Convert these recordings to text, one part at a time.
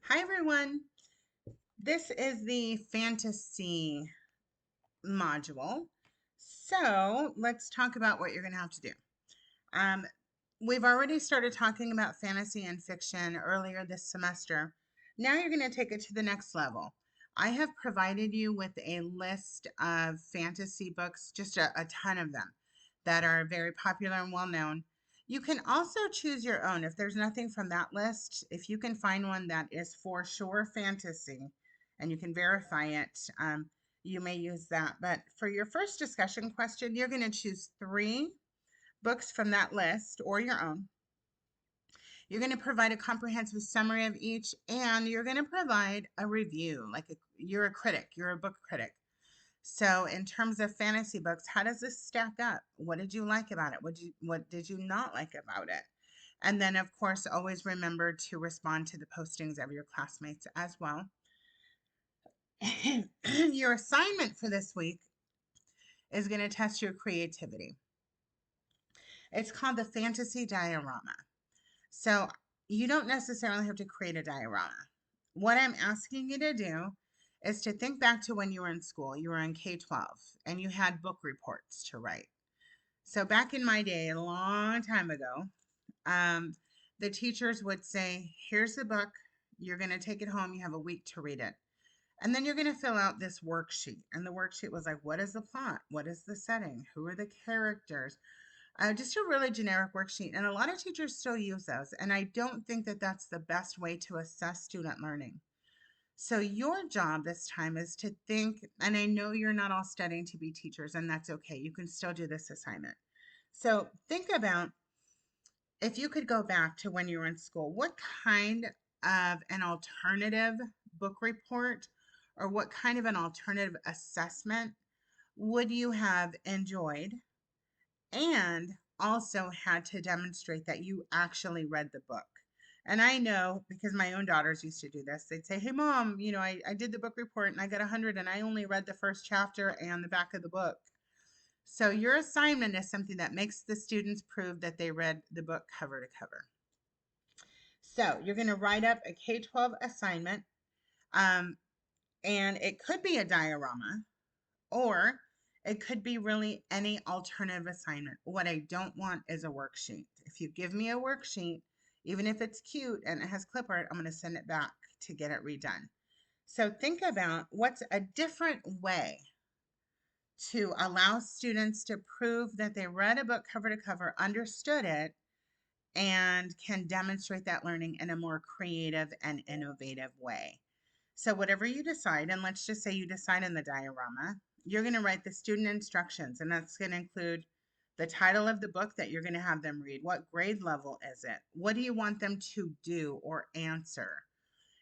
Hi, everyone. This is the fantasy module. So let's talk about what you're going to have to do. Um, we've already started talking about fantasy and fiction earlier this semester. Now you're going to take it to the next level. I have provided you with a list of fantasy books, just a ton of them that are very popular and well known. You can also choose your own. If there's nothing from that list, if you can find one that is for sure fantasy and you can verify it, you may use that. But for your first discussion question, you're going to choose three books from that list or your own. You're going to provide a comprehensive summary of each, and you're going to provide a review. You're a critic, you're a book critic. So, in terms of fantasy books, how does this stack up? What did you like about it? What did you not like about it? And then, of course, always remember to respond to the postings of your classmates as well. Your assignment for this week is going to test your creativity. It's called the Fantasy Diorama. So you don't necessarily have to create a diorama. What I'm asking you to do is to think back to when you were in school. You were in K-12 and you had book reports to write. So back in my day, a long time ago, um, the teachers would say, here's the book. You're going to take it home. You have a week to read it. And then you're going to fill out this worksheet. And the worksheet was like, what is the plot? What is the setting? Who are the characters? Just a really generic worksheet. And a lot of teachers still use those. And I don't think that that's the best way to assess student learning. So your job this time is to think, and I know you're not all studying to be teachers, and that's okay. You can still do this assignment. So think about if you could go back to when you were in school, what kind of an alternative book report or what kind of an alternative assessment would you have enjoyed and also had to demonstrate that you actually read the book? And I know because my own daughters used to do this. They'd say, hey, mom, I did the book report and I got 100 and I only read the first chapter and the back of the book. So your assignment is something that makes the students prove that they read the book cover to cover. So you're going to write up a K-12 assignment, um, and it could be a diorama or it could be really any alternative assignment. What I don't want is a worksheet. If you give me a worksheet, even if it's cute and it has clip art, I'm going to send it back to get it redone. So think about what's a different way to allow students to prove that they read a book cover to cover, understood it, and can demonstrate that learning in a more creative and innovative way. So whatever you decide, and let's just say you decide in the diorama, you're going to write the student instructions, and that's going to include the title of the book that you're going to have them read. What grade level is it? What do you want them to do or answer?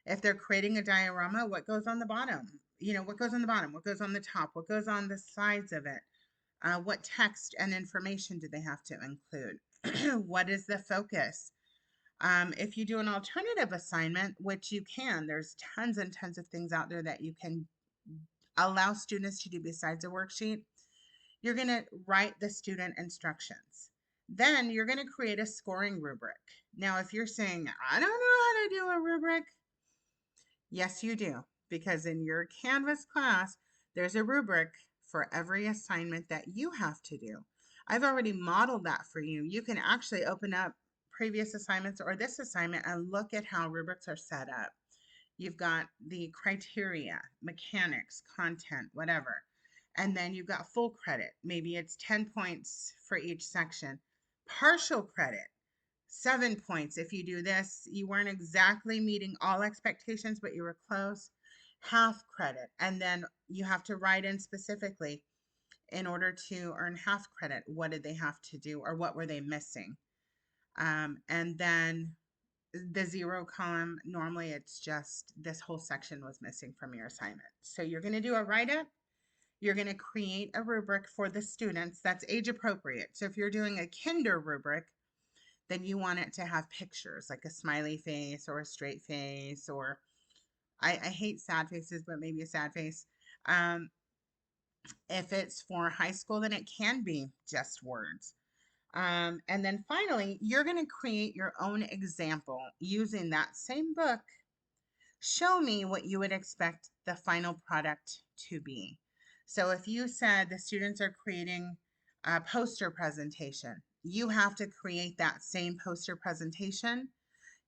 If they're creating a diorama, what goes on the bottom? What goes on the bottom? What goes on the top? What goes on the sides of it? What text and information do they have to include? What is the focus? If you do an alternative assignment, which you can, there's tons and tons of things out there that you can allow students to do besides a worksheet. You're going to write the student instructions. Then you're going to create a scoring rubric. Now, if you're saying, I don't know how to do a rubric, yes, you do, because in your Canvas class, there's a rubric for every assignment that you have to do. I've already modeled that for you. You can actually open up previous assignments or this assignment and look at how rubrics are set up. You've got the criteria, mechanics, content, whatever. And then you've got full credit. Maybe it's 10 points for each section. Partial credit, 7 points. If you do this, you weren't exactly meeting all expectations, but you were close. Half credit. And then you have to write in specifically in order to earn half credit. What did they have to do or what were they missing? And then the zero column, normally it's just this whole section was missing from your assignment. So you're going to do a write-up. You're going to create a rubric for the students that's age appropriate. So if you're doing a kinder rubric, then you want it to have pictures like a smiley face or a straight face, or I hate sad faces, but maybe a sad face. Um, if it's for high school, then it can be just words. And then finally, you're going to create your own example using that same book show me what you would expect the final product to be. So if you said the students are creating a poster presentation, you have to create that same poster presentation.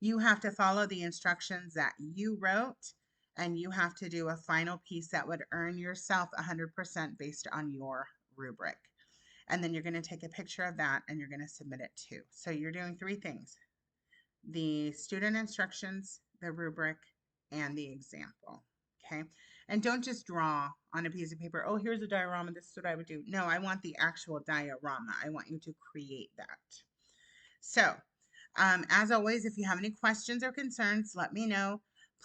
You have to follow the instructions that you wrote, and you have to do a final piece that would earn yourself 100% based on your rubric. And then you're going to take a picture of that and you're going to submit it too. So you're doing three things: the student instructions, the rubric, and the example. Okay. And don't just draw on a piece of paper, oh, here's a diorama, this is what I would do. No, I want the actual diorama. I want you to create that. So, as always, if you have any questions or concerns, let me know.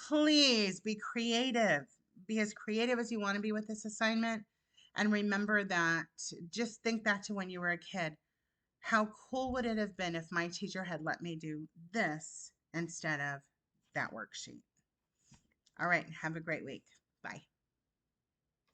Please be creative. Be as creative as you want to be with this assignment. And remember that, just think back to when you were a kid. How cool would it have been if my teacher had let me do this instead of that worksheet? All right, have a great week. Bye.